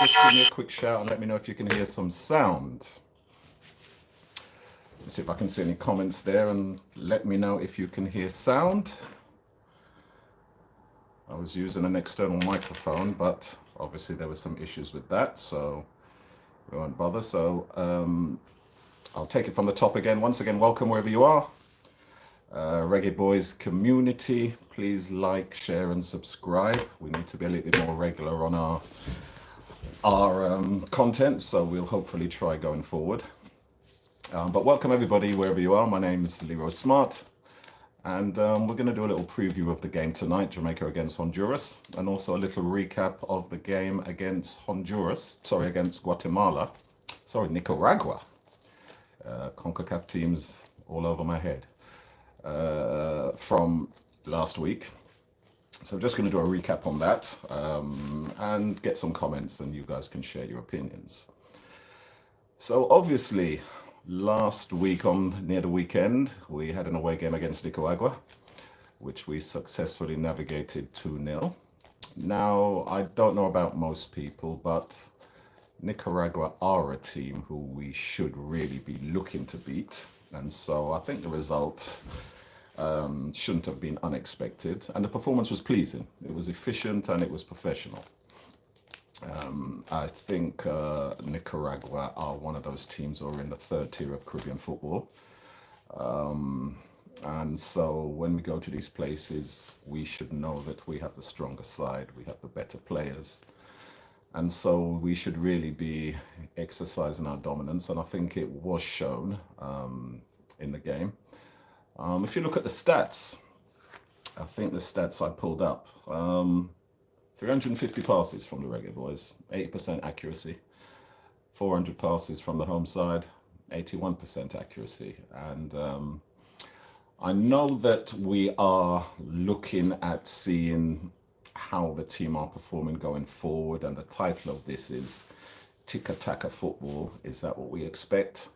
Just give me a quick shout and let me know if you can hear some sound. Let's see if I can see any comments there and let me know if you can hear sound. I was using an external microphone, but obviously there were some issues with that, so we won't bother. So I'll take it from the top again. Once again, welcome wherever you are. Reggae Boys community, please like, share and subscribe. We need to be a little bit more regular on our content, so we'll hopefully try going forward. But welcome everybody wherever you are. My name's Leroy Smart, and we're going to do a little preview of the game tonight, Jamaica against Honduras, and also a little recap of the game against Nicaragua. CONCACAF teams all over my head from last week. So I'm just going to do a recap on that and get some comments, and you guys can share your opinions. So obviously, last week near the weekend, we had an away game against Nicaragua, which we successfully navigated 2-0. Now, I don't know about most people, but Nicaragua are a team who we should really be looking to beat. And so I think the result shouldn't have been unexpected. And the performance was pleasing. It was efficient and it was professional. I think Nicaragua are one of those teams who are in the third tier of Caribbean football. And so when we go to these places, we should know that we have the stronger side, we have the better players. And so we should really be exercising our dominance. And I think it was shown in the game. If you look at the stats, I think the stats I pulled up, 350 passes from the Reggae Boys, 80% accuracy, 400 passes from the home side, 81% accuracy. And I know that we are looking at seeing how the team are performing going forward, and the title of this is Tika Taka football. Is that what we expect?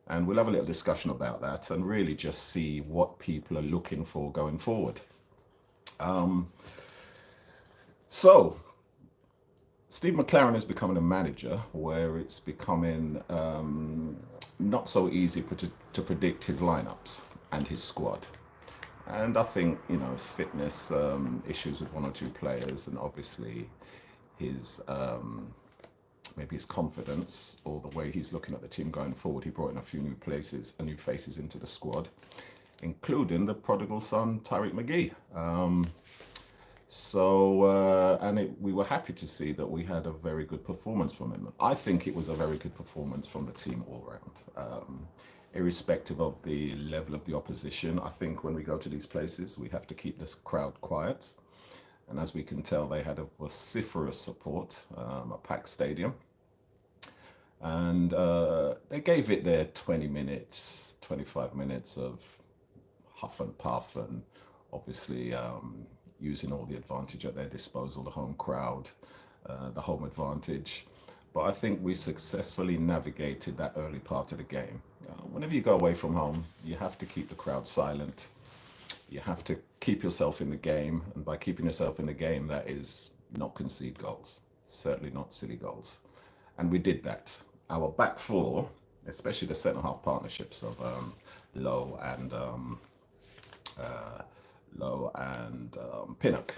And we'll have a little discussion about that and really just see what people are looking for going forward. So Steve McLaren is becoming a manager where it's becoming not so easy to predict his lineups and his squad. And I think, fitness issues with one or two players, and obviously his maybe his confidence or the way he's looking at the team going forward. He brought in a few new faces into the squad, including the prodigal son, Tyreek McGee. We were happy to see that we had a very good performance from him. I think it was a very good performance from the team all round. Irrespective of the level of the opposition, I think when we go to these places, we have to keep this crowd quiet. And as we can tell, they had a vociferous support, a packed stadium. And they gave it their 20 minutes, 25 minutes of huff and puff, and obviously using all the advantage at their disposal, the home crowd, the home advantage. But I think we successfully navigated that early part of the game. Whenever you go away from home, you have to keep the crowd silent. You have to keep yourself in the game. And by keeping yourself in the game, that is not concede goals. Certainly not silly goals. And we did that. Our back four, especially the centre-half partnerships of Lowe and Pinnock,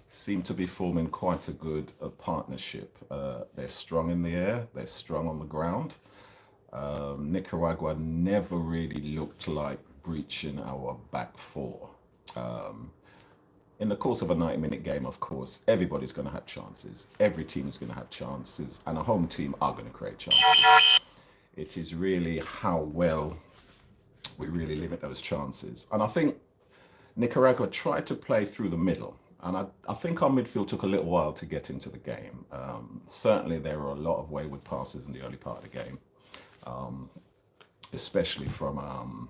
seem to be forming quite a good partnership. They're strong in the air, they're strong on the ground. Nicaragua never really looked like breaching our back four. In the course of a 90-minute game, of course, everybody's going to have chances. Every team is going to have chances, and a home team are going to create chances. It is really how well we really limit those chances. And I think Nicaragua tried to play through the middle. And I think our midfield took a little while to get into the game. Certainly, there were a lot of wayward passes in the early part of the game, especially from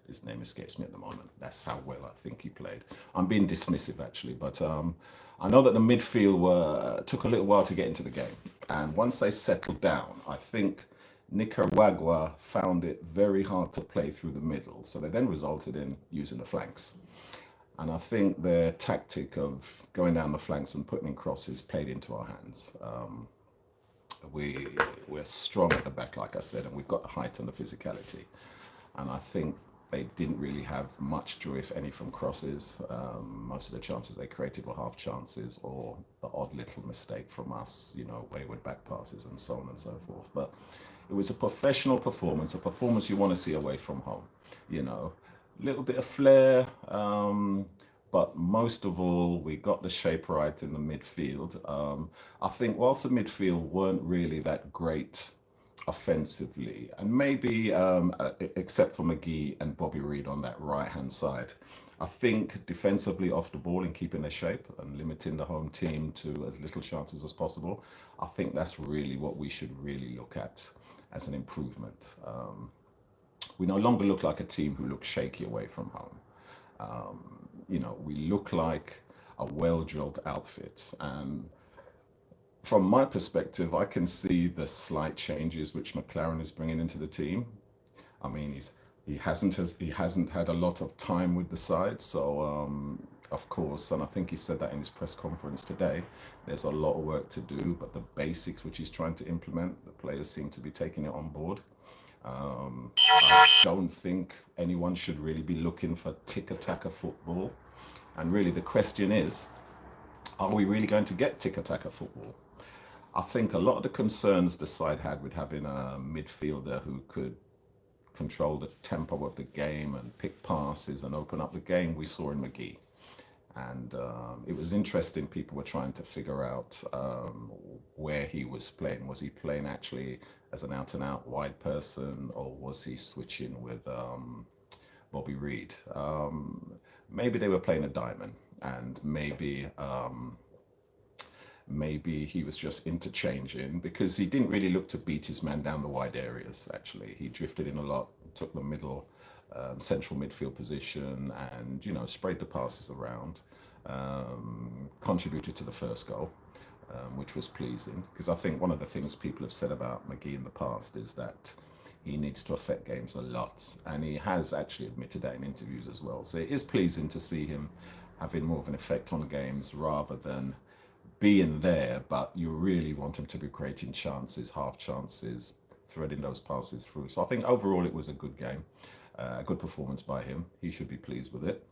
his name escapes me at the moment. That's how well I think he played. I'm being dismissive, actually, but I know that the midfield took a little while to get into the game. And once they settled down, I think Nicaragua found it very hard to play through the middle. So they then resulted in using the flanks. And I think their tactic of going down the flanks and putting in crosses played into our hands. We, we're strong at the back, like I said, and we've got the height and the physicality. And I think they didn't really have much joy, if any, from crosses. Most of the chances they created were half chances or the odd little mistake from us, wayward back passes and so on and so forth. But it was a professional performance, a performance you want to see away from home. Little bit of flair, but most of all, we got the shape right in the midfield. I think whilst the midfield weren't really that great offensively, and maybe except for McGee and Bobby Reed on that right-hand side, I think defensively off the ball and keeping their shape and limiting the home team to as little chances as possible, I think that's really what we should really look at as an improvement. We no longer look like a team who look shaky away from home. We look like a well-drilled outfit. And from my perspective, I can see the slight changes which McLaren is bringing into the team. I mean, he hasn't had a lot of time with the side, so of course, and I think he said that in his press conference today. There's a lot of work to do, but the basics which he's trying to implement, the players seem to be taking it on board. I don't think anyone should really be looking for Tika Taka football. And really, the question is, are we really going to get Tika Taka football? I think a lot of the concerns the side had with having a midfielder who could control the tempo of the game and pick passes and open up the game, we saw in McGee. And it was interesting. People were trying to figure out where he was playing. Was he playing actually as an out-and-out wide person, or was he switching with Bobby Reed? Maybe they were playing a diamond, and maybe he was just interchanging, because he didn't really look to beat his man down the wide areas. Actually, he drifted in a lot, took the middle central midfield position, and sprayed the passes around. Contributed to the first goal, which was pleasing, because I think one of the things people have said about McGee in the past is that he needs to affect games a lot, and he has actually admitted that in interviews as well. So it is pleasing to see him having more of an effect on games rather than being there, but you really want him to be creating chances, half chances, threading those passes through. So I think overall it was a good game, a good performance by him. He should be pleased with it.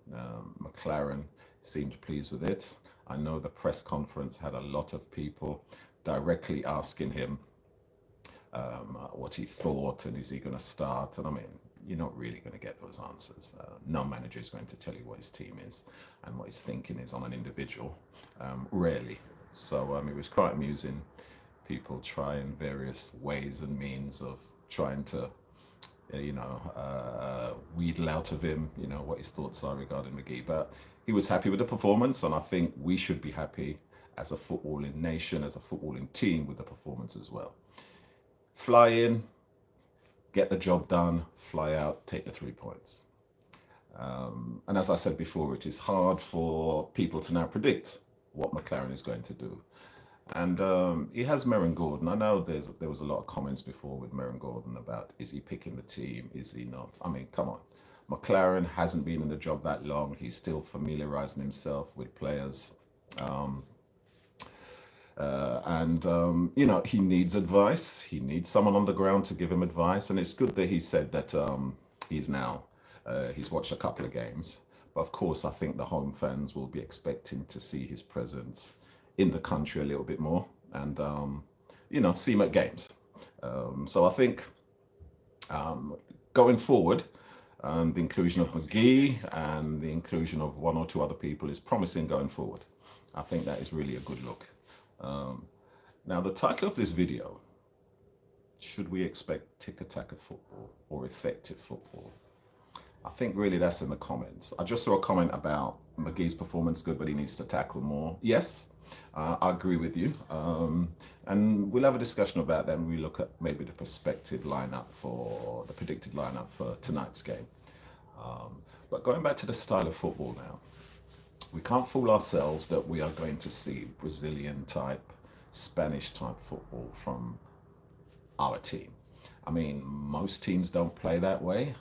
McLaren seemed pleased with it. I know the press conference had a lot of people directly asking him what he thought and is he going to start. And I mean, you're not really going to get those answers. No manager is going to tell you what his team is and what his thinking is on an individual. Rarely. So it was quite amusing. People trying various ways and means of trying to, wheedle out of him, what his thoughts are regarding McGee. But he was happy with the performance, and I think we should be happy as a footballing nation, as a footballing team, with the performance as well. Fly in, get the job done, fly out, take the 3 points. And as I said before, it is hard for people to now predict what McLaren is going to do. And he has Merrin Gordon. I know there was a lot of comments before with Merrin Gordon about, is he picking the team, is he not? I mean, come on. McLaren hasn't been in the job that long. He's still familiarizing himself with players. He needs advice. He needs someone on the ground to give him advice. And it's good that he said that he's watched a couple of games. But of course, I think the home fans will be expecting to see his presence in the country a little bit more and, see him at games. So I think going forward, the inclusion of McGee and the inclusion of one or two other people is promising going forward. I think that is really a good look. Now, the title of this video, should we expect Tika Taka football or effective football? I think really that's in the comments. I just saw a comment about McGee's performance good, but he needs to tackle more. Yes, I agree with you. And we'll have a discussion about that when we look at maybe the predicted lineup for tonight's game. But going back to the style of football now, we can't fool ourselves that we are going to see Brazilian type, Spanish type football from our team. I mean, most teams don't play that way.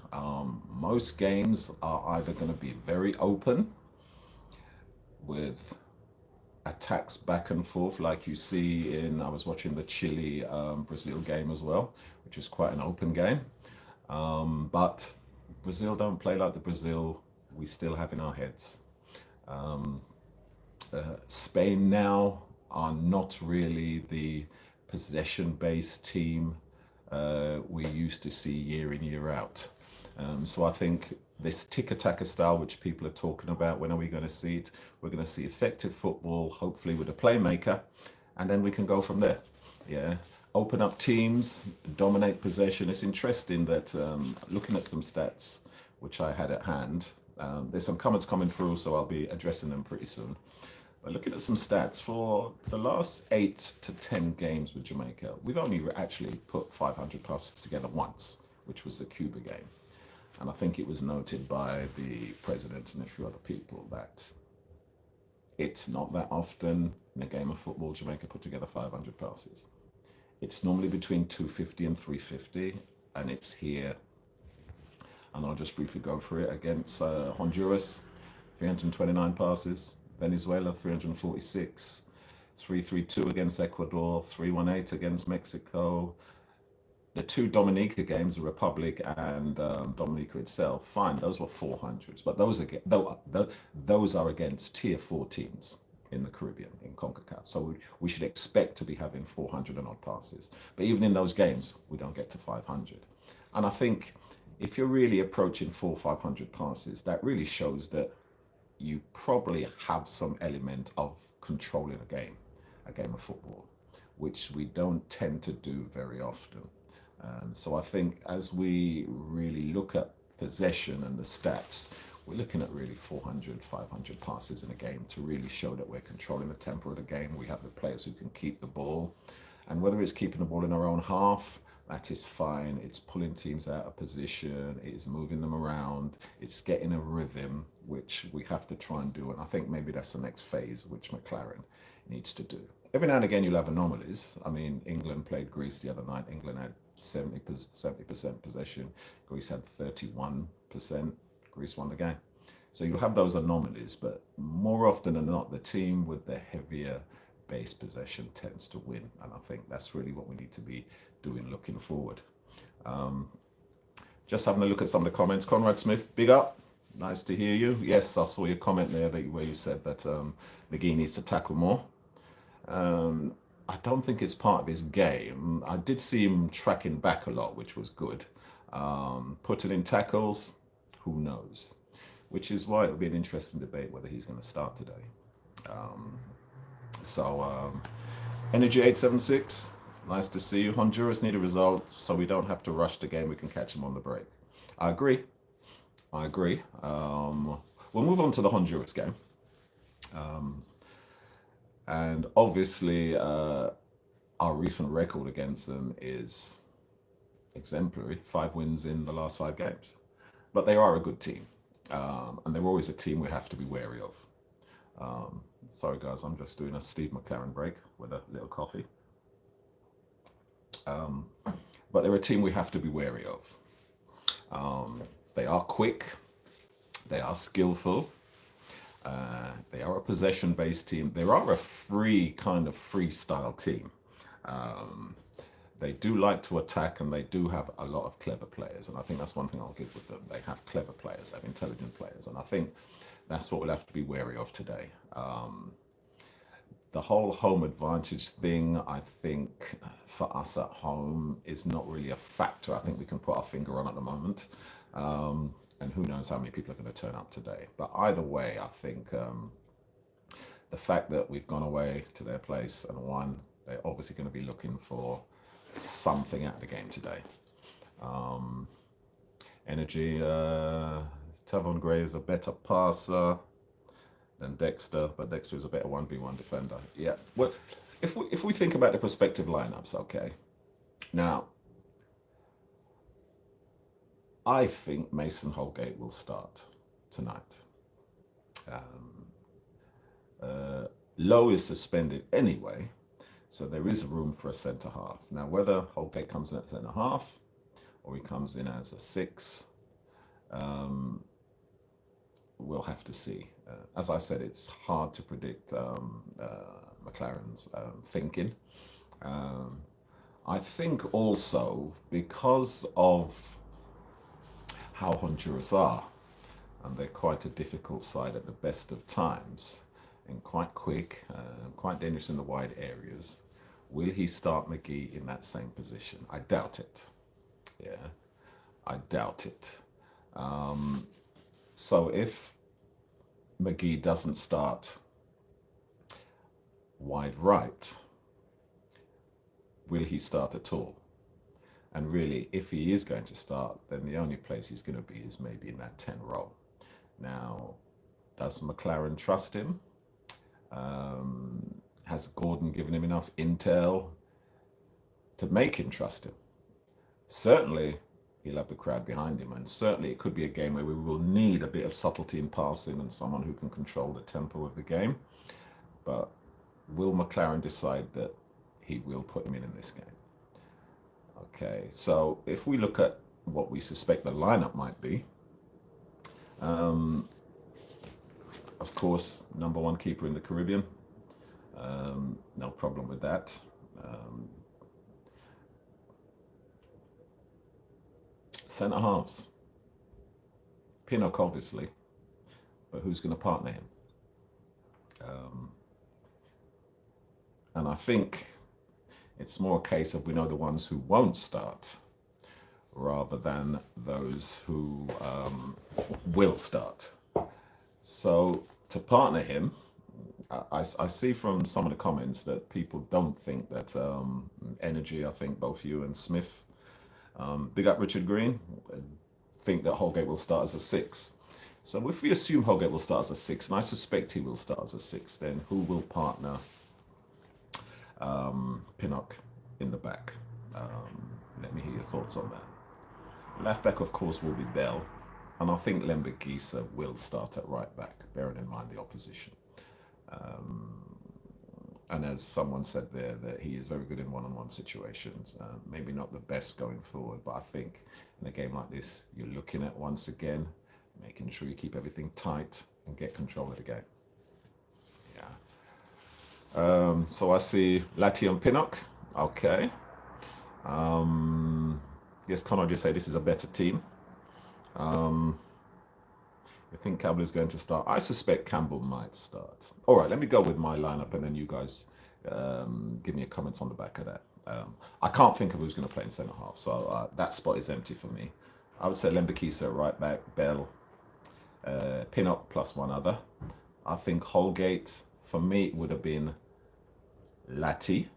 Most games are either going to be very open with attacks back and forth like you see in, I was watching the Chile Brazil game as well, which is quite an open game. But Brazil don't play like the Brazil we still have in our heads. Spain now are not really the possession-based team we used to see year in, year out. So I think this Tika Taka style, which people are talking about, when are we going to see it? We're going to see effective football, hopefully with a playmaker, and then we can go from there. Yeah, open up teams, dominate possession. It's interesting that looking at some stats, which I had at hand, there's some comments coming through, so I'll be addressing them pretty soon. But looking at some stats, for the last 8 to 10 games with Jamaica, we've only actually put 500 passes together once, which was the Cuba game. And I think it was noted by the president and a few other people that it's not that often in a game of football Jamaica put together 500 passes. It's normally between 250 and 350, and it's here. And I'll just briefly go through it. Against Honduras, 329 passes. Venezuela, 346. 332 against Ecuador. 318 against Mexico. The two Dominica games, the Republic and Dominica itself, fine, those were 400s, but those are against tier 4 teams in the Caribbean, in CONCACAF. So we should expect to be having 400 and odd passes. But even in those games, we don't get to 500. And I think if you're really approaching 400 or 500 passes, that really shows that you probably have some element of controlling a game of football, which we don't tend to do very often. So I think as we really look at possession and the stats, we're looking at really 400, 500 passes in a game to really show that we're controlling the tempo of the game. We have the players who can keep the ball. And whether it's keeping the ball in our own half, that is fine. It's pulling teams out of position. It is moving them around. It's getting a rhythm, which we have to try and do. And I think maybe that's the next phase, which McLaren needs to do. Every now and again, you'll have anomalies. I mean, England played Greece the other night. England had 70% possession. Greece had 31%. Greece won the game. So you'll have those anomalies, but more often than not, the team with the heavier base possession tends to win. And I think that's really what we need to be doing looking forward. Just having a look at some of the comments. Conrad Smith, big up. Nice to hear you. Yes, I saw your comment there where you said that McGee needs to tackle more. I don't think it's part of his game. I did see him tracking back a lot, which was good. Putting in tackles, who knows? Which is why it'll be an interesting debate whether he's going to start today. Energy 876, nice to see you. Honduras need a result so we don't have to rush the game. We can catch them on the break. I agree. We'll move on to the Honduras game. And obviously, our recent record against them is exemplary. 5 wins in the last 5 games. But they are a good team. And they're always a team we have to be wary of. Sorry, guys, I'm just doing a Steve McLaren break with a little coffee. But they're a team we have to be wary of. They are quick. They are skillful. They are a possession-based team. They are a freestyle team. They do like to attack, and they do have a lot of clever players. And I think that's one thing I'll give with them. They have clever players, they have intelligent players. And I think that's what we'll have to be wary of today. The whole home advantage thing, I think, for us at home is not really a factor I think we can put our finger on at the moment. And who knows how many people are going to turn up today. But either way, I think the fact that we've gone away to their place and won, they're obviously going to be looking for something out of the game today. Energy, Tavon Gray is a better passer than Dexter, but Dexter is a better 1v1 defender. Yeah, well, if we think about the prospective lineups, okay. Now, I think Mason Holgate will start tonight. Lowe is suspended anyway, so there is room for a centre half. Now, whether Holgate comes in at centre half or he comes in as a 6, we'll have to see. As I said, it's hard to predict McLaren's thinking. Um, I think also because of how Honduras are, and they're quite a difficult side at the best of times, and quite quick, quite dangerous in the wide areas. Will he start McGee in that same position? I doubt it. Yeah, I doubt it. So if McGee doesn't start wide right, will he start at all? And really, if he is going to start, then the only place he's going to be is maybe in that 10 role. Now, does McLaren trust him? Has Gordon given him enough intel to make him trust him? Certainly, he'll have the crowd behind him, and certainly it could be a game where we will need a bit of subtlety in passing and someone who can control the tempo of the game. But will McLaren decide that he will put him in this game? Okay, so if we look at what we suspect the lineup might be, of course, number one keeper in the Caribbean. No problem with that. Centre halves. Pinnock, obviously, but who's going to partner him? And I think it's more a case of we know the ones who won't start rather than those who will start. So to partner him, I see from some of the comments that people don't think that Energy, I think both you and Smith, big up Richard Green, think that Holgate will start as a 6. So if we assume Holgate will start as a 6, and I suspect he will start as a 6, then who will partner Pinnock in the back? Let me hear your thoughts on that. Left back, of course, will be Bell. And I think Lembagisa will start at right back, bearing in mind the opposition. And as someone said there, that he is very good in one-on-one situations. Maybe not the best going forward, but I think in a game like this, you're looking at, once again, making sure you keep everything tight and get control of the game. Yeah. So I see Lati and Pinnock. Okay. Yes, Conor just say this is a better team. I think Campbell is going to start. I suspect Campbell might start. All right, let me go with my lineup, and then you guys give me your comments on the back of that. I can't think of who's going to play in centre half, so that spot is empty for me. I would say Lembakisa at right back, Bell, Pinnock plus one other. I think Holgate, for me, it would have been Lati,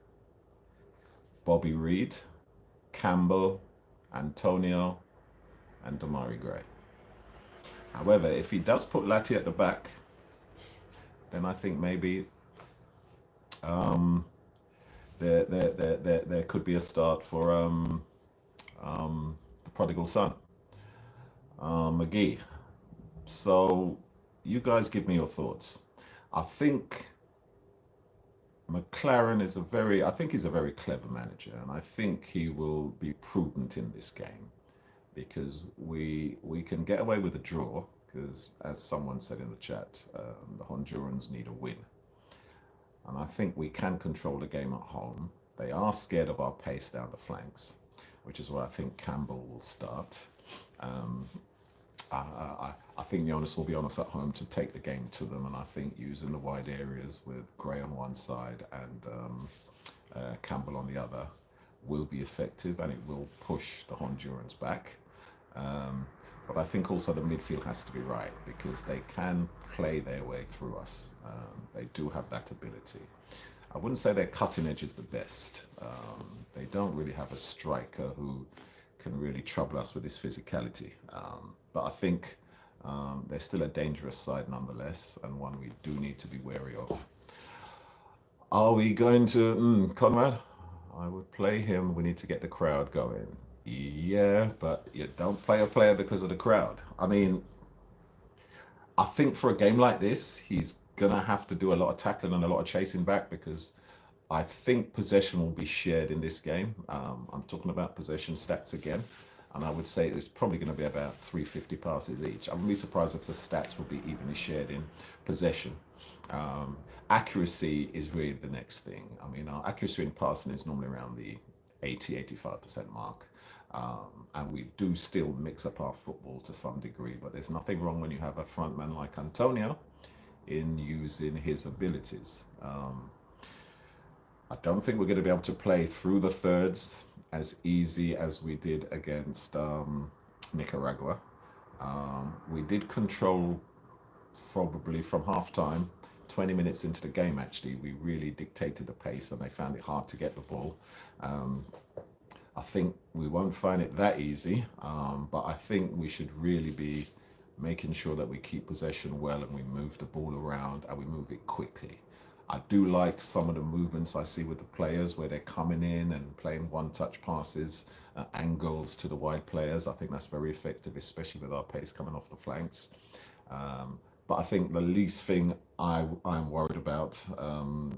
Bobby Reed, Campbell, Antonio, and Damari Gray. However, if he does put Lati at the back, then I think maybe there could be a start for the prodigal son, McGee. So you guys give me your thoughts. I think McLaren is he's a very clever manager, and I think he will be prudent in this game because we can get away with a draw because, as someone said in the chat, the Hondurans need a win. And I think we can control the game at home. They are scared of our pace down the flanks, which is why I think Campbell will start. I think the onus will be on us at home to take the game to them, and I think using the wide areas with Gray on one side and Campbell on the other will be effective, and it will push the Hondurans back. But I think also the midfield has to be right because they can play their way through us. They do have that ability. I wouldn't say their cutting edge is the best. They don't really have a striker who can really trouble us with his physicality. But I think they're still a dangerous side nonetheless, and one we do need to be wary of. Are we going to, Conrad? I would play him. We need to get the crowd going. Yeah, but you don't play a player because of the crowd. I mean, I think for a game like this, he's going to have to do a lot of tackling and a lot of chasing back because I think possession will be shared in this game. I'm talking about possession stats again. And I would say it's probably going to be about 350 passes each. I wouldn't be surprised if the stats will be evenly shared in possession. Um, Accuracy is really the next thing. I mean, our accuracy in passing is normally around the 80-85% mark. And we do still mix up our football to some degree, but there's nothing wrong when you have a frontman like Antonio in using his abilities. I don't think we're going to be able to play through the thirds as easy as we did against Nicaragua. We did control probably from half time, 20 minutes into the game, actually. We really dictated the pace and they found it hard to get the ball. I think we won't find it that easy, but I think we should really be making sure that we keep possession well and we move the ball around and we move it quickly. I do like some of the movements I see with the players where they're coming in and playing one-touch passes, angles to the wide players. I think that's very effective, especially with our pace coming off the flanks. But I think the least thing I'm worried about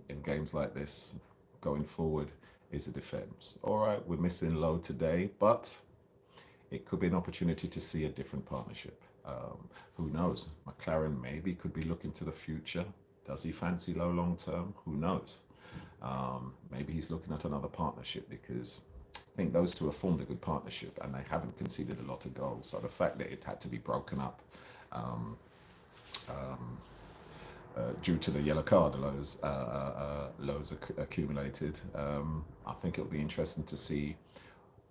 in games like this going forward is the defense. All right, we're missing Lowe today, but it could be an opportunity to see a different partnership. Who knows? McLaren maybe could be looking to the future. Does he fancy Lowe long term? Who knows? Maybe he's looking at another partnership because I think those two have formed a good partnership and they haven't conceded a lot of goals. So the fact that it had to be broken up due to the yellow card Lowe's accumulated, I think it'll be interesting to see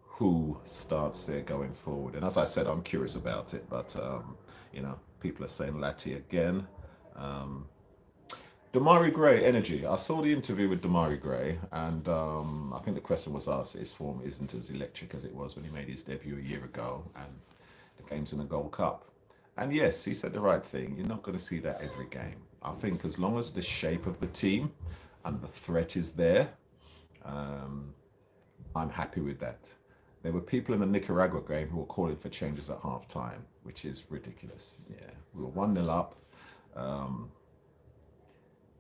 who starts there going forward. And as I said, I'm curious about it, but people are saying Lati again. Damari Gray, energy. I saw the interview with Damari Gray, and I think the question was asked, his form isn't as electric as it was when he made his debut a year ago, and the game's in the Gold Cup. And yes, he said the right thing. You're not going to see that every game. I think as long as the shape of the team and the threat is there, I'm happy with that. There were people in the Nicaragua game who were calling for changes at half time, which is ridiculous. Yeah, we were 1-0 up.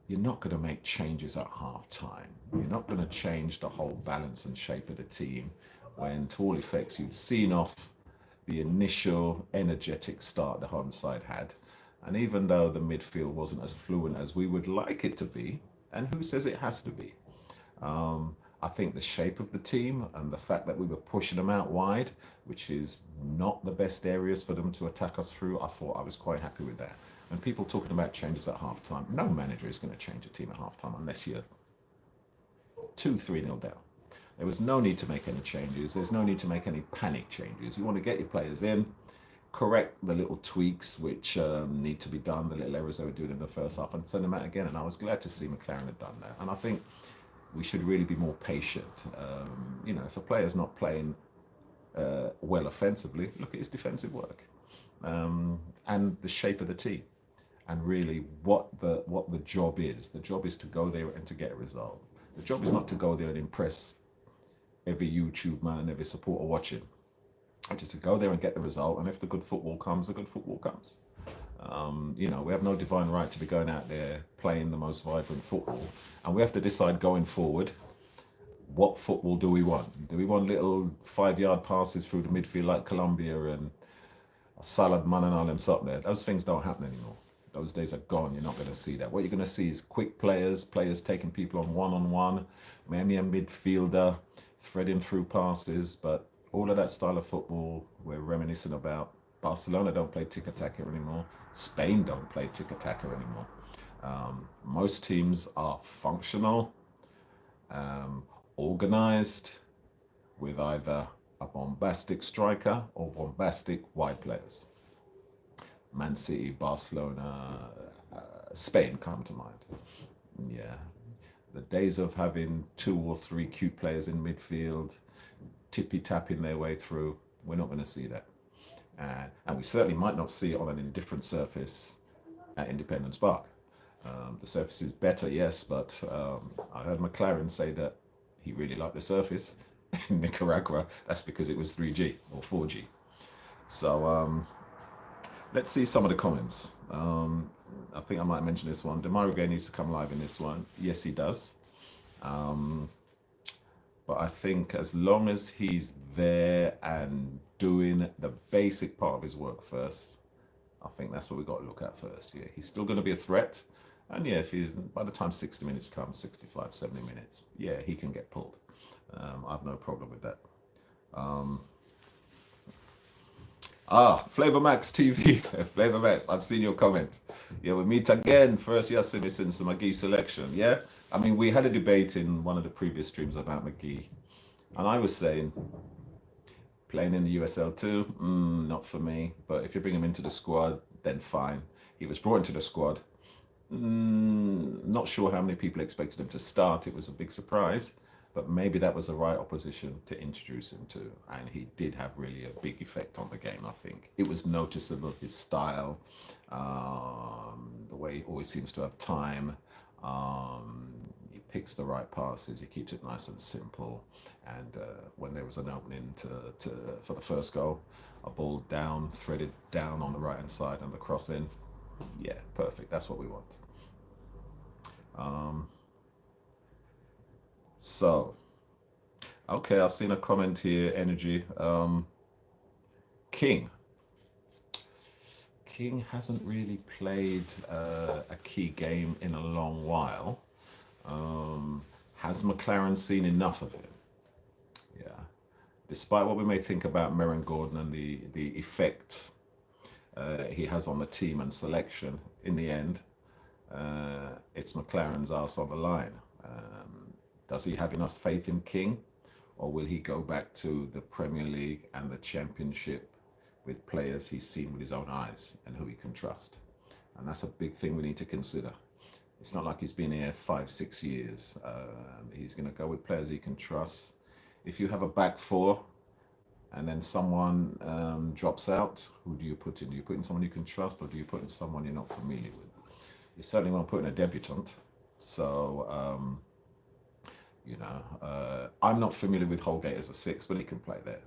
You're not going to make changes at half time. You're not going to change the whole balance and shape of the team when, to all effects, you'd seen off the initial energetic start the home side had. And even though the midfield wasn't as fluent as we would like it to be, and who says it has to be? I think the shape of the team and the fact that we were pushing them out wide, which is not the best areas for them to attack us through, I thought I was quite happy with that. When people talking about changes at halftime, no manager is going to change a team at halftime unless you're 2-3-0 down. There was no need to make any changes. There's no need to make any panic changes. You want to get your players in, correct the little tweaks which need to be done, the little errors they were doing in the first half, and send them out again. And I was glad to see McLaren had done that. And I think we should really be more patient. If a player's not playing well offensively, look at his defensive work and the shape of the team, and really what the job is. The job is to go there and to get a result. The job is not to go there and impress every YouTube man and every supporter watching. Just to go there and get the result, and if the good football comes, the good football comes. We have no divine right to be going out there playing the most vibrant football, and we have to decide going forward, what football do we want? Do we want little 5-yard passes through the midfield like Colombia and Salad Man and all them stuff there? Those things don't happen anymore. Those days are gone. You're not going to see that. What you're going to see is quick players taking people on one-on-one, maybe a midfielder threading through passes, but all of that style of football we're reminiscent about. Barcelona don't play Tika Taka anymore. Spain don't play Tika Taka anymore. Most teams are functional, organized, with either a bombastic striker or bombastic wide players. Man City, Barcelona, Spain come to mind. Yeah. The days of having 2 or 3 cute players in midfield, tippy-tapping their way through, we're not going to see that. And we certainly might not see it on an indifferent surface at Independence Park. The surface is better, yes, but I heard McLaren say that he really liked the surface in Nicaragua. That's because it was 3G or 4G. So let's see some of the comments. I think I might mention this one. Demario Gay needs to come live in this one. Yes, he does. But I think as long as he's there and doing the basic part of his work first, I think that's what we got to look at first. Yeah, he's still going to be a threat. And yeah, if he's by the time 60 minutes comes, 65, 70 minutes, yeah, he can get pulled. I have no problem with that. Flavor Max TV. Flavor Max, I've seen your comment. Yeah, we meet again. First yesterday since the McGee selection. Yeah, I mean, we had a debate in one of the previous streams about McGee. And I was saying, playing in the USL2, not for me. But if you bring him into the squad, then fine. He was brought into the squad. Not sure how many people expected him to start. It was a big surprise, but maybe that was the right opposition to introduce him to. And he did have really a big effect on the game, I think. It was noticeable, his style, the way he always seems to have time. He picks the right passes, he keeps it nice and simple. And when there was an opening for the first goal, a ball down, threaded down on the right hand side and the cross in. Yeah, perfect. That's what we want. Okay, I've seen a comment here, Energy. King hasn't really played a key game in a long while. Has McLaren seen enough of him? Yeah. Despite what we may think about Merrin Gordon and the effect he has on the team and selection, in the end, it's McLaren's arse on the line. Does he have enough faith in King, or will he go back to the Premier League and the Championship with players he's seen with his own eyes and who he can trust? And that's a big thing we need to consider. It's not like he's been here 5-6 years. He's going to go with players he can trust. If you have a back four and then someone drops out, who do you put in? Do you put in someone you can trust, or do you put in someone you're not familiar with? You certainly won't put in a debutant. So, I'm not familiar with Holgate as a six, but he can play there.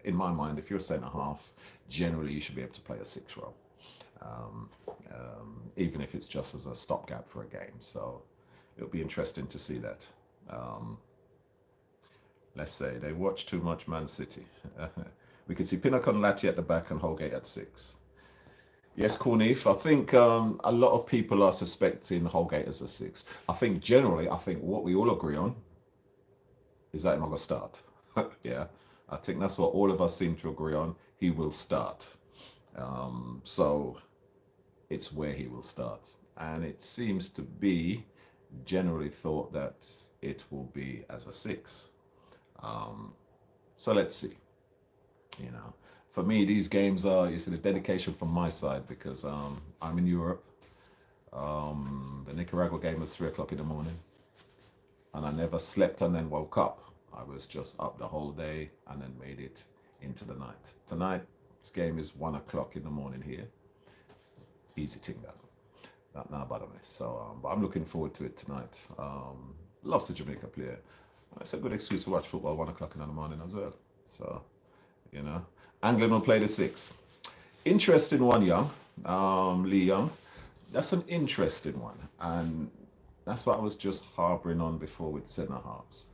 In my mind, if you're a centre half, generally you should be able to play a six role, even if it's just as a stopgap for a game. So it'll be interesting to see that. Let's say they watch too much Man City. We could see Pinnock and Latti at the back and Holgate at six. Yes, Cornif, I think a lot of people are suspecting Holgate as a six. I think generally, what we all agree on is that he's not going to start. Yeah, I think that's what all of us seem to agree on. He will start. So it's where he will start. And it seems to be generally thought that it will be as a six. So let's see. For me, these games are, you see, the dedication from my side, because I'm in Europe. The Nicaragua game was 3 o'clock in the morning, and I never slept and then woke up. I was just up the whole day and then made it into the night. Tonight's game is 1 o'clock in the morning here. Easy thing that. Not now, by the way. So, but I'm looking forward to it tonight. Loves the Jamaica player. It's a good excuse to watch football 1 o'clock in the morning as well. So, England will play the six. Interesting one, Young. Lee Young. That's an interesting one. And that's what I was just harboring on before with centre halves.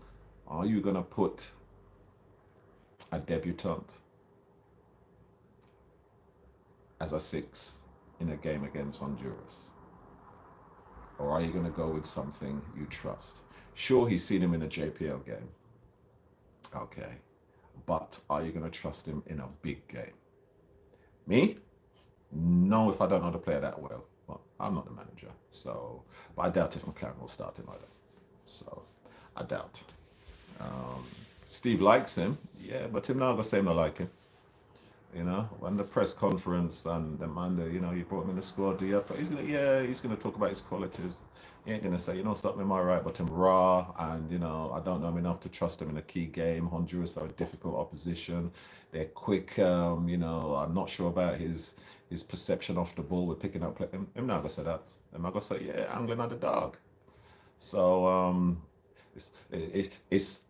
Are you going to put a debutant as a six in a game against Honduras? Or are you going to go with something you trust? Sure, he's seen him in a JPL game. Okay. But are you going to trust him in a big game? Me? No, if I don't know the player that well. Well, I'm not the manager. So, but I doubt if McLaren will start him either. So, I doubt. Steve likes him. Yeah, but him now going to say him not like him. When the press conference and the man, you brought him in the squad, he's going to talk about his qualities. He ain't going to say, something am I right, but him raw, and, I don't know him enough to trust him in a key game. Honduras are a difficult opposition. They're quick, I'm not sure about his perception off the ball with picking up play. I'm not going to say that. I'm not going to say, yeah, England are the dog. So, it's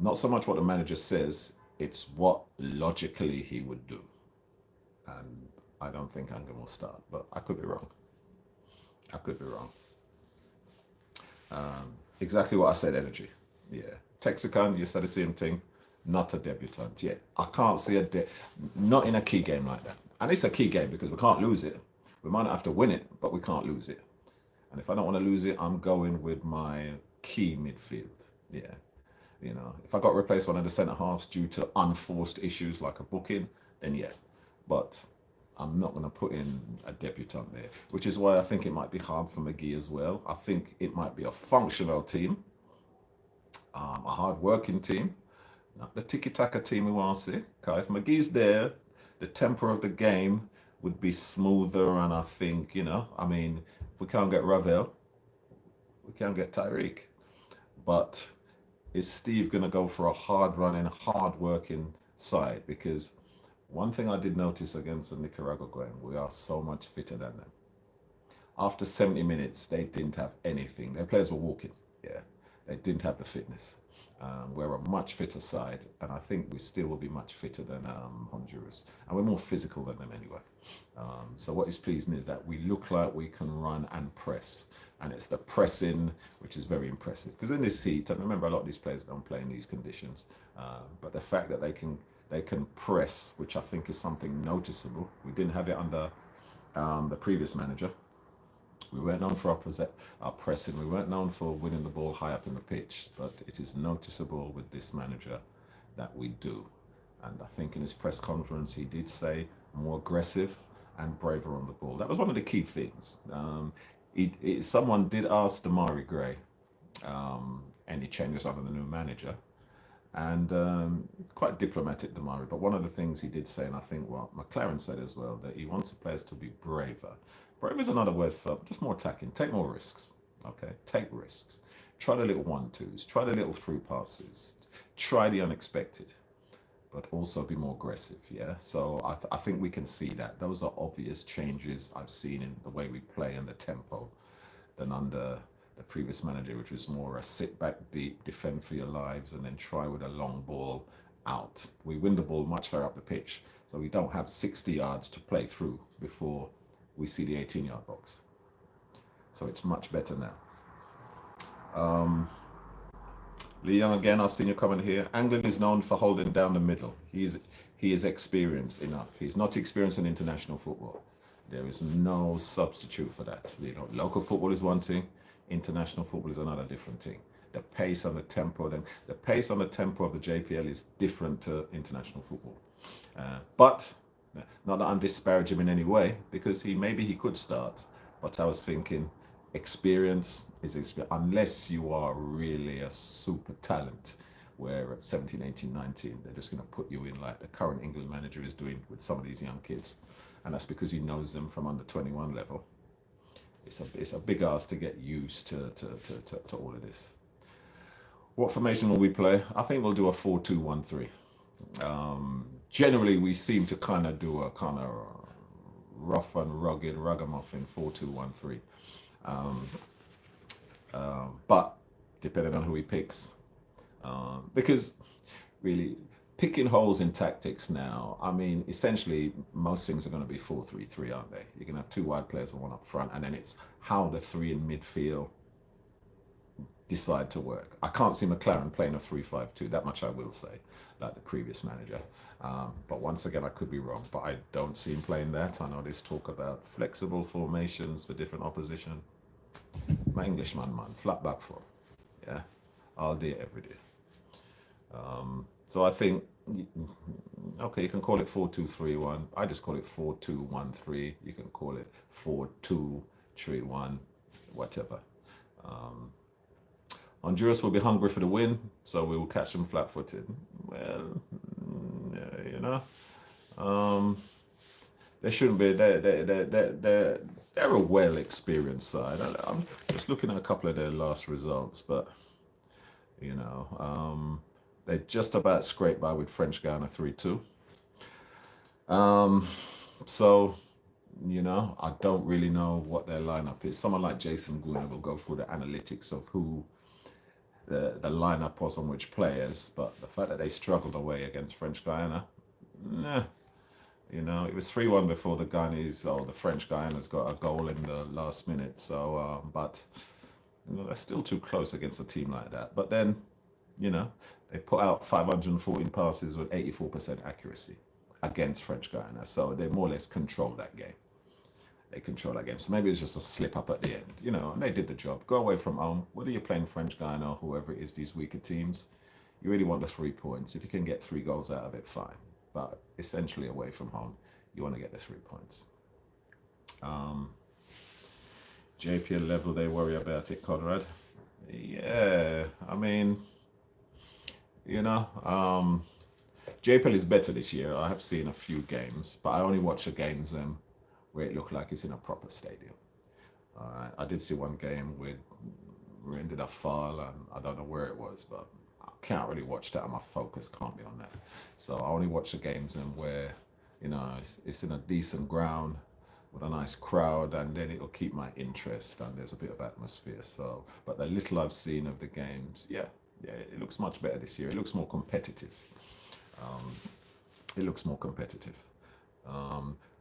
not so much what the manager says, it's what logically he would do. And I don't think England will start, but I could be wrong. Exactly what I said, Energy. Yeah. Texican, you said the same thing. not a debutant. Yeah, I can't see not in a key game like that. And it's a key game because we can't lose it. We might not have to win it, but we can't lose it. And if I don't want to lose it, I'm going with my key midfield. Yeah. If I got to replace one of the centre halves due to unforced issues like a booking, then yeah. But I'm not going to put in a debutant there, which is why I think it might be hard for McGee as well. I think it might be a functional team, a hard-working team, not the Tika Taka team we want to see. Okay, if McGee's there, the tempo of the game would be smoother, and I think, if we can't get Ravel, we can't get Tyreek. But is Steve going to go for a hard-running, hard-working side? Because one thing I did notice against the Nicaragua game, we are so much fitter than them. After 70 minutes, they didn't have anything. Their players were walking. Yeah, they didn't have the fitness. We're a much fitter side, and I think we still will be much fitter than Honduras. And we're more physical than them anyway. So what is pleasing is that we look like we can run and press. And it's the pressing which is very impressive. Because in this heat, and remember a lot of these players don't play in these conditions, but the fact that they can press, which I think is something noticeable. We didn't have it under the previous manager. We weren't known for our pressing. We weren't known for winning the ball high up in the pitch. But it is noticeable with this manager that we do. And I think in his press conference, he did say more aggressive and braver on the ball. That was one of the key things. Someone did ask Damari Gray any changes under the new manager. And quite diplomatic, Damari. But one of the things he did say, and I think what McLaren said as well, that he wants the players to be braver. Brave is another word for just more attacking. Take more risks. Okay, take risks. Try the little 1-2s. Try the little through passes. Try the unexpected, but also be more aggressive. Yeah. So I think we can see that those are obvious changes I've seen in the way we play and the tempo than under the previous manager, which was more a sit back deep, defend for your lives, and then try with a long ball out. We win the ball much higher up the pitch, so we don't have 60 yards to play through before we see the 18-yard box. So it's much better now. Lee Young again, I've seen you comment here. England is known for holding down the middle. He is experienced enough. He's not experienced in international football. There is no substitute for that. Local football is one thing. International football is another different thing. The pace and the tempo, of the JPL is different to international football. But not that I'm disparaging him in any way, because maybe he could start. But I was thinking, experience is experience, unless you are really a super talent, where at 17, 18, 19, they're just going to put you in like the current England manager is doing with some of these young kids. And that's because he knows them from under 21 level. It's a big ask to get used to all of this. What formation will we play? I think we'll do a 4-2-1-3. Generally, we seem to kind of do a kind of rough and rugged ragamuffin 4-2-1-3. But depending on who he picks, because really picking holes in tactics now, I mean, essentially most things are going to be 4-3-3, aren't they? You can have two wide players and one up front, and then it's how the three in midfield decide to work. I can't see McLaren playing a 3-5-2, that much I will say, like the previous manager. But once again, I could be wrong, but I don't see him playing that. I know there's talk about flexible formations for different opposition. My Englishman, flat back four. Yeah, all day, every day. So I think, okay, you can call it 4-2-3-1. I just call it 4-2-1-3. You can call it 4-2-3-1, whatever. Honduras will be hungry for the win, so we will catch them flat-footed. Well, they shouldn't be. They're a well-experienced side. I'm just looking at a couple of their last results, but they just about scraped by with French Guiana 3-2. So, I don't really know what their lineup is. Someone like Jason Guna will go through the analytics of who the lineup was on which players, but the fact that they struggled away against French Guiana, it was 3-1 before the Guyanese or the French Guianas got a goal in the last minute. So, but they're still too close against a team like that. But then, they They put out 514 passes with 84% accuracy against French Guiana. So they more or less control that game. They control that game. So maybe it's just a slip up at the end, and they did the job. Go away from home, whether you're playing French Guiana or whoever it is, these weaker teams, you really want the 3 points. If you can get 3 goals out of it, fine. But essentially away from home, you want to get the 3 points. JPL level, they worry about it, Conrad. Yeah, I mean, JPL is better this year. I have seen a few games, but I only watch the games where it looked like it's in a proper stadium. I did see one game where we ended up fall, and I don't know where it was, but I can't really watch that, and my focus can't be on that. So I only watch the games where it's in a decent ground with a nice crowd, and then it'll keep my interest, and there's a bit of atmosphere. So, but the little I've seen of the games, yeah, it looks much better this year. It looks more competitive.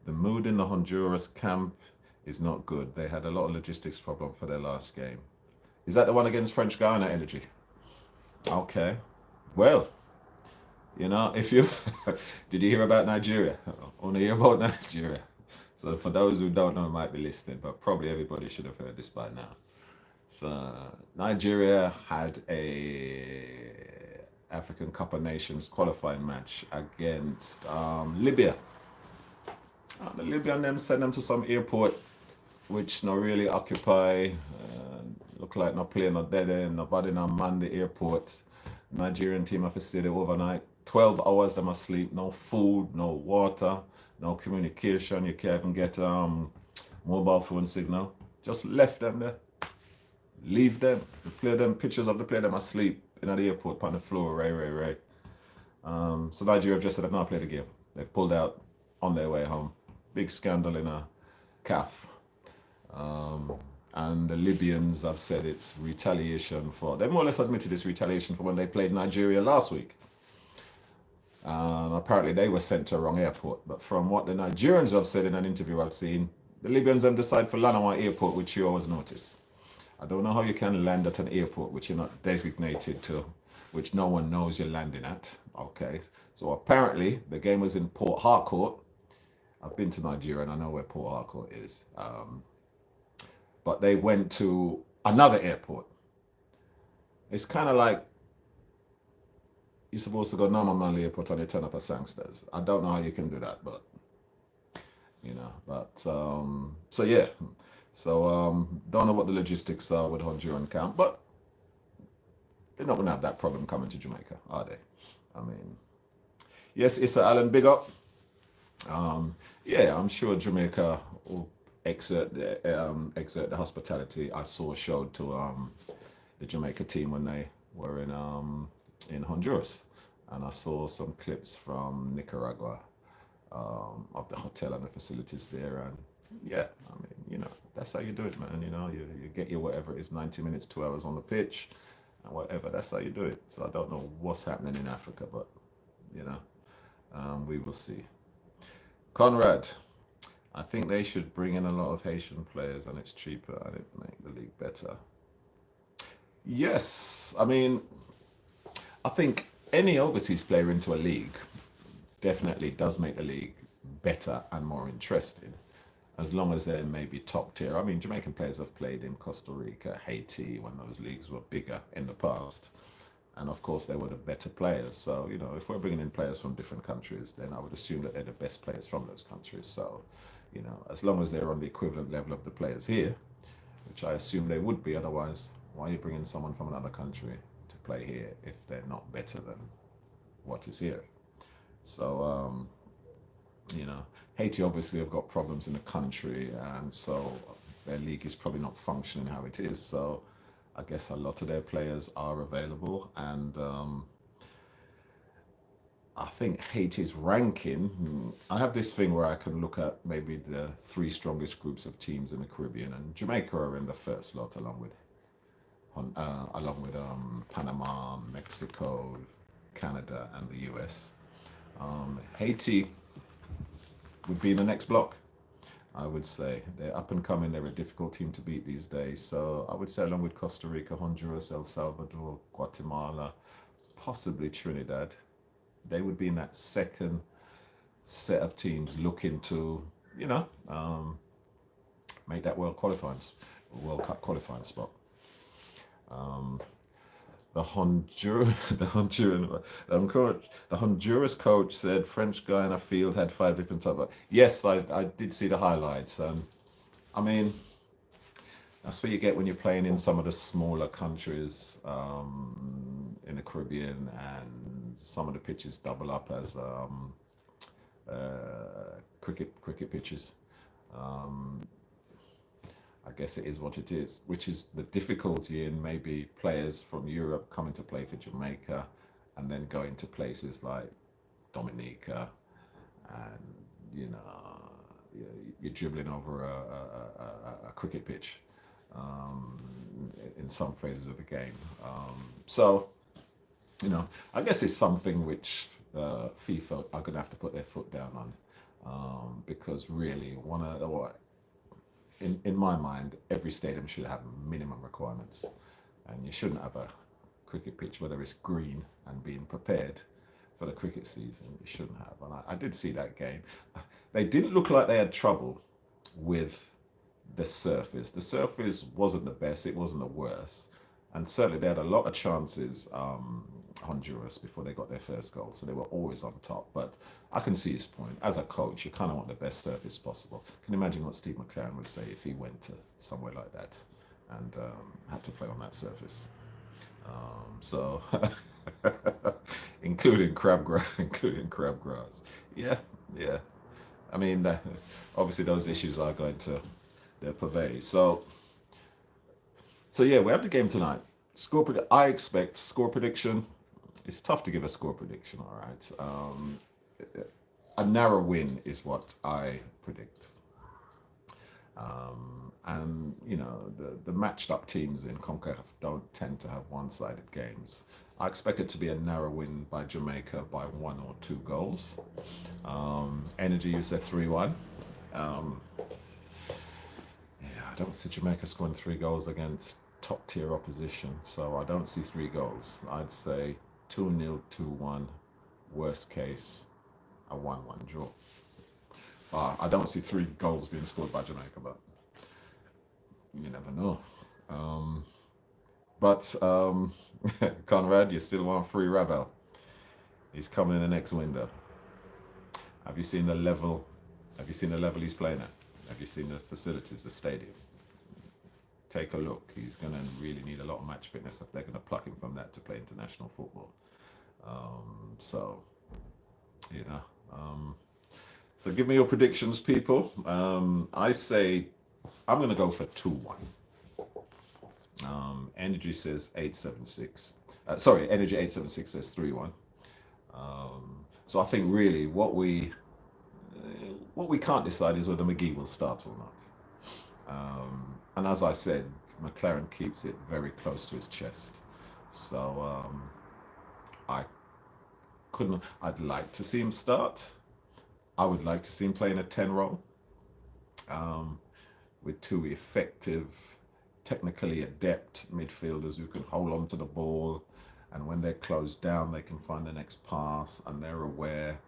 The mood in the Honduras camp is not good. They had a lot of logistics problem for their last game. Is that the one against French Guiana, Energy? Okay. Well, if you did you hear about Nigeria? Only hear about Nigeria. So for those who don't know, might be listening, but probably everybody should have heard this by now. So Nigeria had a African Cup of Nations qualifying match against Libya. The Libyan them send them to some airport which not really occupy, look like not playing no dead end, nobody not man the airport. Nigerian team have to stay there overnight. 12 hours them asleep, no food, no water, no communication. You can't even get mobile phone signal. Just left them there. Leave them. The play them pictures of the player them asleep in the airport on the floor, right. So Nigeria have just said they've not played the game. They've pulled out on their way home. Big scandal in a CAF. And the Libyans have said it's retaliation for, they more or less admitted it's retaliation for when they played Nigeria last week. Apparently they were sent to a wrong airport. But from what the Nigerians have said in an interview I've seen, the Libyans have decided for Lanawa Airport, which you always notice. I don't know how you can land at an airport which you're not designated to, which no one knows you're landing at. Okay, so apparently the game was in Port Harcourt. I've been to Nigeria and I know where Port Harcourt is. But they went to another airport. It's kind of like you're supposed to go normal airport and you turn up at Sangsters. I don't know how you can do that, but so yeah. So don't know what the logistics are with Honduran camp, but they're not going to have that problem coming to Jamaica, are they? I mean, yes, Issa Allen, big up. Yeah, I'm sure Jamaica will exert the hospitality I saw showed to the Jamaica team when they were in Honduras, and I saw some clips from Nicaragua of the hotel and the facilities there, and yeah, I mean, that's how you do it, man. You get your whatever it is, 90 minutes, 2 hours on the pitch, and whatever. That's how you do it. So I don't know what's happening in Africa, but we will see. Conrad, I think they should bring in a lot of Haitian players, and it's cheaper and it make the league better. Yes, I mean, I think any overseas player into a league definitely does make the league better and more interesting, as long as they're maybe top tier. I mean, Jamaican players have played in Costa Rica, Haiti, when those leagues were bigger in the past. And of course, they were the better players. So, if we're bringing in players from different countries, then I would assume that they're the best players from those countries. So, as long as they're on the equivalent level of the players here, which I assume they would be, otherwise, why are you bringing someone from another country to play here if they're not better than what is here? So, Haiti obviously have got problems in the country, and so their league is probably not functioning how it is. So I guess a lot of their players are available, and I think Haiti's ranking, I have this thing where I can look at maybe the 3 strongest groups of teams in the Caribbean, and Jamaica are in the first lot along with Panama, Mexico, Canada, and the US. Haiti would be in the next block, I would say. They're up and coming. They're a difficult team to beat these days. So I would say along with Costa Rica, Honduras, El Salvador, Guatemala, possibly Trinidad. They would be in that second set of teams looking to, you know, make that World Cup qualifying spot. The Honduras coach said French guy in a field had 5 different types. Yes, I did see the highlights. I mean, that's what you get when you're playing in some of the smaller countries in the Caribbean, and some of the pitches double up as cricket pitches. I guess it is what it is, which is the difficulty in maybe players from Europe coming to play for Jamaica and then going to places like Dominica, and you know you're dribbling over a cricket pitch in some phases of the game. So I guess it's something which FIFA are going to have to put their foot down on, because really in my mind, every stadium should have minimum requirements, and you shouldn't have a cricket pitch, whether it's green and being prepared for the cricket season. You shouldn't have. And I did see that game. They didn't look like they had trouble with the surface. The surface wasn't the best, it wasn't the worst. And certainly they had a lot of chances, Honduras, before they got their first goal. So they were always on top. But I can see his point. As a coach, you kind of want the best surface possible. Can you imagine what Steve McLaren would say if he went to somewhere like that and had to play on that surface? So, including crabgrass. Yeah, yeah. I mean, obviously those issues are going to pervade. So yeah, we have the game tonight. I expect score prediction. It's tough to give a score prediction, all right. A narrow win is what I predict. And the matched up teams in CONCACAF don't tend to have one-sided games. I expect it to be a narrow win by Jamaica by 1 or 2 goals. Energy, you said 3-1. I don't see Jamaica scoring 3 goals against top tier opposition, so I don't see 3 goals. I'd say 2-0, 2-1, worst case, a 1-1 draw. I don't see 3 goals being scored by Jamaica, but you never know. But Conrad, you still want free Ravel. He's coming in the next window. Have you seen the level? Have you seen the level he's playing at? Have you seen the facilities, the stadium? Take a look. He's going to really need a lot of match fitness if they're going to pluck him from that to play international football. So give me your predictions, people. I say I'm going to go for 2-1. Energy says 876. Energy 876 says 3-1. So I think really what we can't decide is whether McGee will start or not. And as I said, McLaren keeps it very close to his chest. So I'd like to see him start. I would like to see him play in a 10 role with 2 effective, technically adept midfielders who can hold on to the ball, and when they're closed down, they can find the next pass, and they're aware.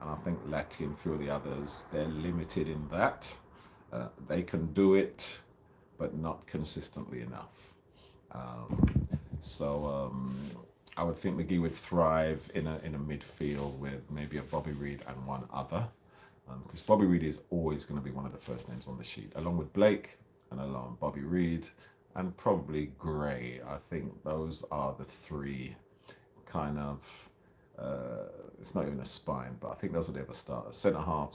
And I think Lati and a few of the others, they're limited in that. They can do it, but not consistently enough. I would think McGee would thrive in a midfield with maybe a Bobby Reid and one other, because Bobby Reid is always going to be one of the first names on the sheet, along with Blake and along Bobby Reid and probably Gray. I think those are the 3 kind of. It's not even a spine, but I think those are the other starters. Centre half,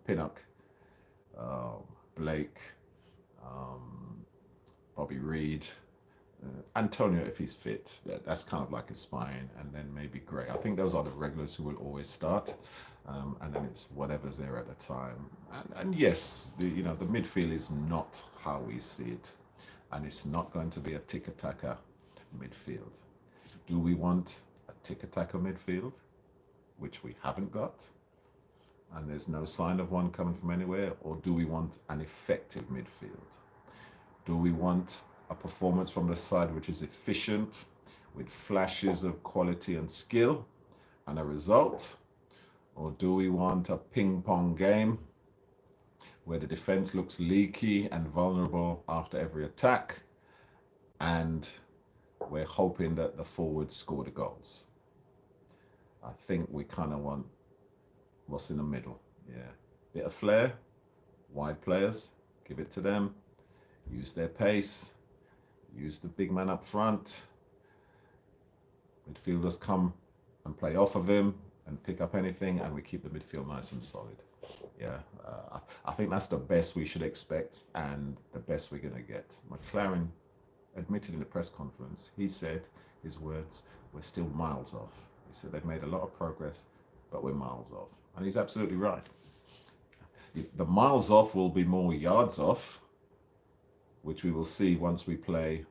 Pinnock, Blake, Bobby Reid, Antonio if he's fit. That's kind of like a spine, and then maybe Gray. I think those are the regulars who will always start, and then it's whatever's there at the time. And yes, the midfield is not how we see it, and it's not going to be a Tika Taka midfield. Do we want a Tika Taka midfield, which we haven't got, and there's no sign of one coming from anywhere, or do we want an effective midfield? Do we want a performance from the side which is efficient, with flashes of quality and skill and a result? Or do we want a ping pong game where the defense looks leaky and vulnerable after every attack, and we're hoping that the forwards score the goals? I think we kind of want what's in the middle. Yeah. Bit of flair, wide players, give it to them, use their pace, use the big man up front. Midfielders come and play off of him and pick up anything, and we keep the midfield nice and solid. Yeah, I think that's the best we should expect and the best we're going to get. McLaren admitted in the press conference, he said, his words, we're still miles off. He said they've made a lot of progress, but we're miles off. And he's absolutely right. The miles off will be more yards off, which we will see once we play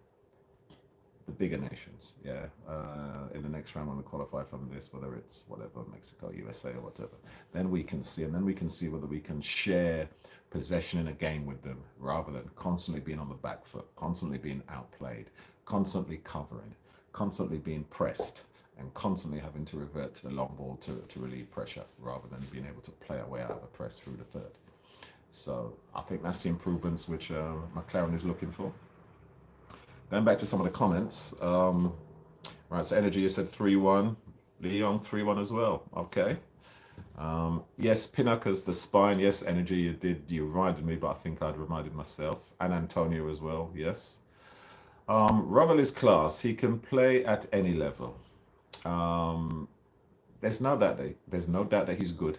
the bigger nations, in the next round when we qualify from this, whether it's whatever, Mexico, USA, or whatever. Then we can see, and then we can see whether we can share possession in a game with them rather than constantly being on the back foot, constantly being outplayed, constantly covering, constantly being pressed, and constantly having to revert to the long ball to relieve pressure rather than being able to play our way out of a press through the third. So I think that's the improvements which McLaren is looking for. Going back to some of the comments, right, so Energy, you said 3-1. Leon, 3-1 as well. Okay. Yes, Pinocchio's the spine. Yes, Energy, you reminded me, but I think I'd reminded myself. And Antonio as well, yes. Ravel is class. He can play at any level. There's no doubt that he's good.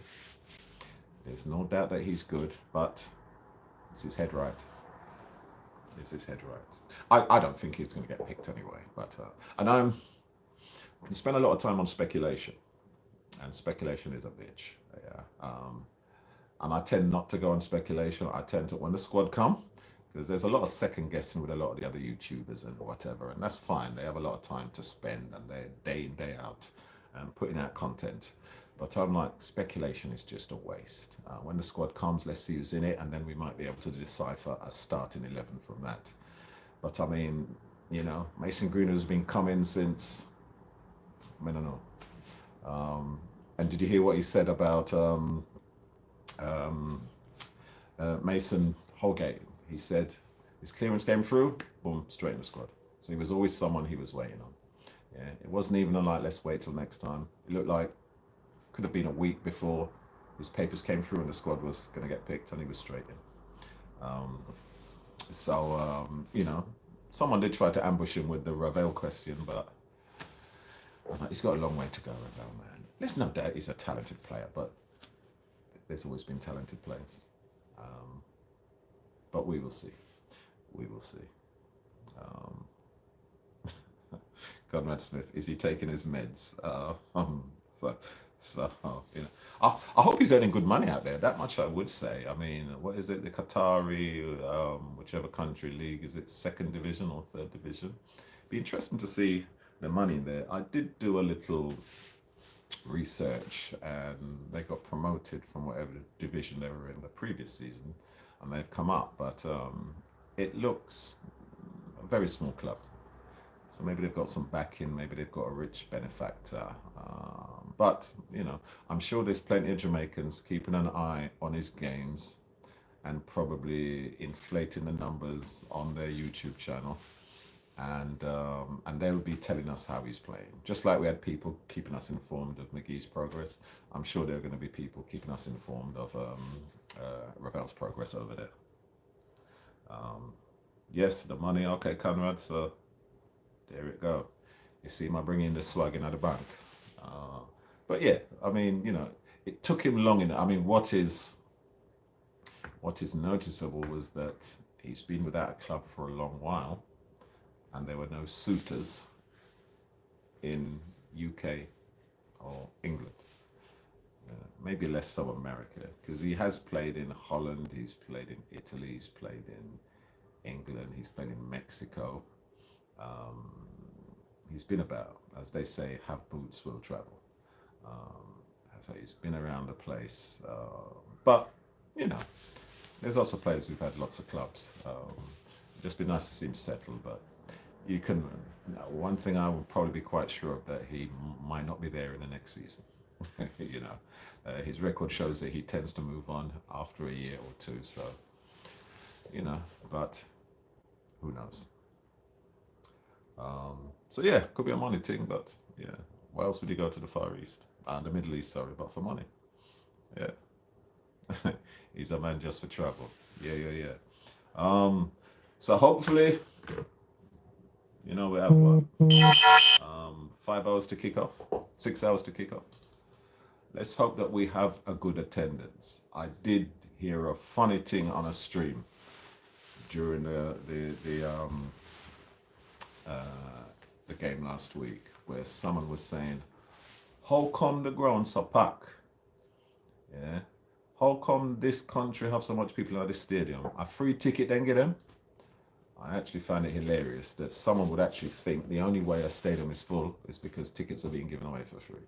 There's no doubt that he's good, but is his head right? Is his head right? I don't think he's going to get picked anyway. But and I can spend a lot of time on speculation, and speculation is a bitch. Yeah. And I tend not to go on speculation. I tend to, when the squad come, because there's a lot of second guessing with a lot of the other YouTubers and whatever, and that's fine. They have a lot of time to spend, and they're day in, day out, putting out content. But I'm like, speculation is just a waste. When the squad comes, let's see who's in it, and then we might be able to decipher a starting 11 from that. But I mean, you know, Mason Greenwood has been coming since, I don't know. And did you hear what he said about Mason Holgate? He said his clearance came through, boom, straight in the squad. So he was always someone he was waiting on. Yeah, it wasn't even like, let's wait till next time. It looked like could have been a week before his papers came through and the squad was going to get picked, and he was straight in. You know, someone did try to ambush him with the Ravel question, but he's got a long way to go, Ravel, man. There's no doubt he's a talented player, but there's always been talented players. But we will see. We will see. Conrad Smith, is he taking his meds? So, you know, I hope he's earning good money out there. That much I would say. I mean, what is it? The Qatari, whichever country league, is it second division or third division? Be interesting to see the money there. I did do a little research, and they got promoted from whatever division they were in the previous season, and they've come up. But it looks a very small club. So maybe they've got some backing, maybe they've got a rich benefactor. But, you know, I'm sure there's plenty of Jamaicans keeping an eye on his games and probably inflating the numbers on their YouTube channel. And they'll be telling us how he's playing. Just like we had people keeping us informed of McGee's progress, I'm sure there are going to be people keeping us informed of Ravel's progress over there. Yes, the money, okay, Conrad, so there it go. You see him bringing the swag in at the bank. But yeah, I mean, you know, it took him long enough. I mean, what is noticeable was that he's been without a club for a long while, and there were no suitors in UK or England. Maybe less so America, because he has played in Holland, he's played in Italy, he's played in England, he's played in Mexico. He's been about, as they say, have boots, will travel. So he's been around the place. But, you know, there's lots of players who've had lots of clubs. Just be nice to see him settle, but you can. One thing I would probably be quite sure of that he might not be there in the next season. you know, his record shows that he tends to move on after a year or two. So but who knows? So yeah, could be a money thing, but yeah, why else would you go to the Far East? The Middle East, sorry, but for money. Yeah, he's a man just for travel. Yeah. So hopefully, we have what? 5 hours to kick off, 6 hours to kick off. Let's hope that we have a good attendance. I did hear a funny thing on a stream during the game last week, where someone was saying, "How come the ground so packed? Yeah, how come this country have so much people at this stadium? A free ticket then get them?" I actually found it hilarious that someone would actually think the only way a stadium is full is because tickets are being given away for free.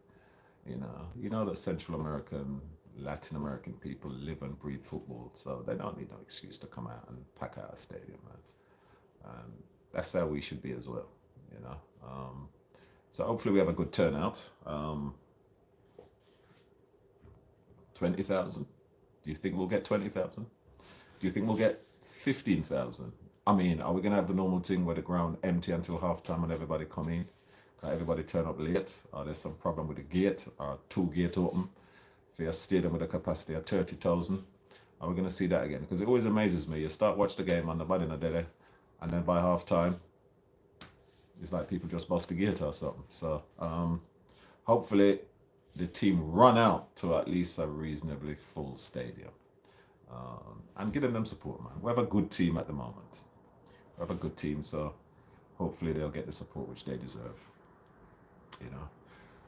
You know that Central American, Latin American people live and breathe football, so they don't need no excuse to come out and pack out a stadium, man. And that's how we should be as well, you know. So hopefully we have a good turnout. 20,000. Do you think we'll get 20,000? Do you think we'll get 15,000? I mean, are we going to have the normal thing where the ground empty until halftime and everybody come in? Can everybody turn up late? Are there some problem with the gate? Are two gates open for a stadium with a capacity of 30,000? Are we going to see that again? Because it always amazes me. You start watch the game and nobody in the day, and then by halftime, it's like people just bust the gate or something. So hopefully the team run out to at least a reasonably full stadium. And giving them support, man. We have a good team at the moment. We have a good team, so hopefully they'll get the support which they deserve.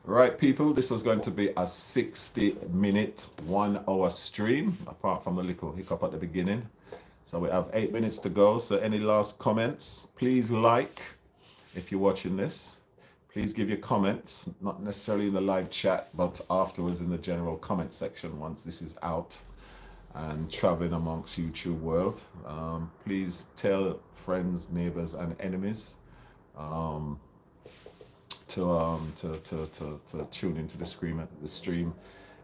Right, people, this was going to be a 60-minute, 1 hour stream, apart from the little hiccup at the beginning. So we have 8 minutes to go. So any last comments? Please like if you're watching this. Please give your comments, not necessarily in the live chat, but afterwards in the general comment section once this is out and traveling amongst YouTube world. Please tell friends, neighbors, and enemies to tune into the stream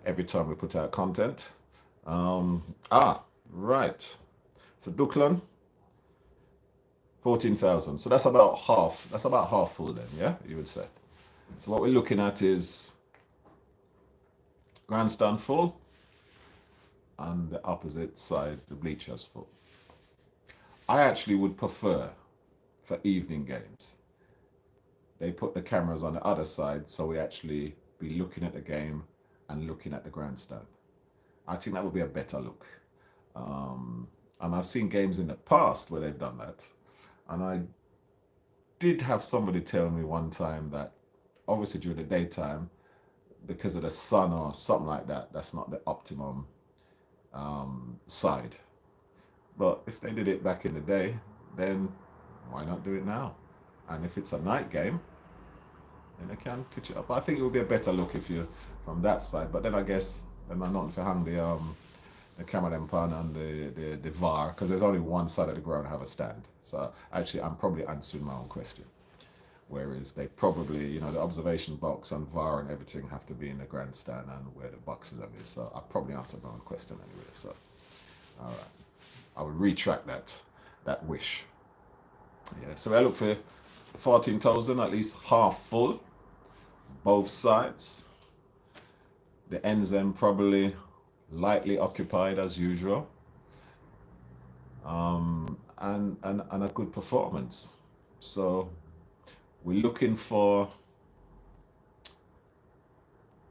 every time we put out content. Right. So Duckland, 14,000. So that's about half. That's about half full then, yeah, you would say. So what we're looking at is grandstand full, and the opposite side, the bleachers full. I actually would prefer for evening games, they put the cameras on the other side, so we actually be looking at the game and looking at the grandstand. I think that would be a better look. And I've seen games in the past where they've done that. And I did have somebody tell me one time that obviously during the daytime, because of the sun or something like that, that's not the optimum side. But if they did it back in the day, then why not do it now? And if it's a night game, then they can pitch it up. I think it would be a better look if you're from that side. But then I guess then I'm not for hang the camera then pan and the VAR, because there's only one side of the ground have a stand. So actually I'm probably answering my own question. Whereas they probably, the observation box and VAR and everything have to be in the grandstand and where the boxes are. So I probably answered my own question anyway. So all right, I will retract that wish. Yeah, so I look for 14,000, at least half full, both sides. The ends end probably lightly occupied as usual, and a good performance. So we're looking for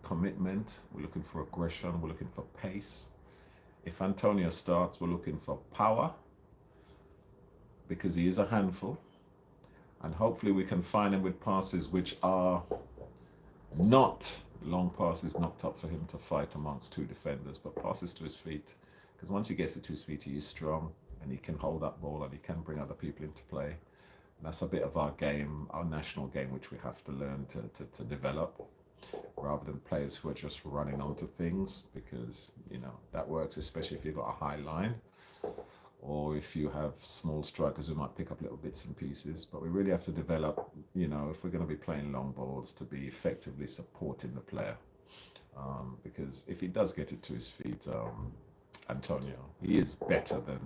commitment, we're looking for aggression, we're looking for pace. If Antonio starts, we're looking for power, because he is a handful, and hopefully we can find him with passes which are not long passes knocked up for him to fight amongst two defenders, but passes to his feet, because once he gets it to his feet, he is strong and he can hold that ball and he can bring other people into play. And that's a bit of our game, our national game, which we have to learn to develop, rather than players who are just running onto things, because that works, especially if you've got a high line or if you have small strikers who might pick up little bits and pieces. But we really have to develop, you know, if we're going to be playing long balls, to be effectively supporting the player. Because if he does get it to his feet, Antonio, he is better than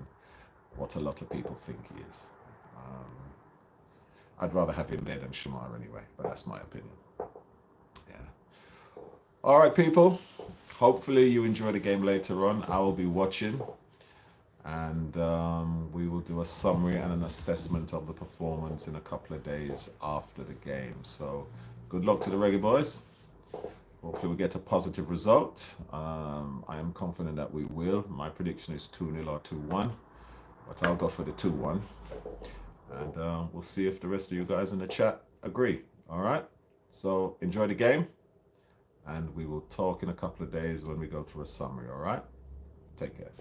what a lot of people think he is. I'd rather have him there than Shamar anyway, but that's my opinion. Yeah. All right, people. Hopefully you enjoy the game later on. I will be watching, and we will do a summary and an assessment of the performance in a couple of days after the game. So good luck to the Reggae Boys. Hopefully we get a positive result. I am confident that we will. My prediction is 2-0 or 2-1, but I'll go for the 2-1. And we'll see if the rest of you guys in the chat agree. All right? So enjoy the game, and we will talk in a couple of days when we go through a summary. All right? Take care.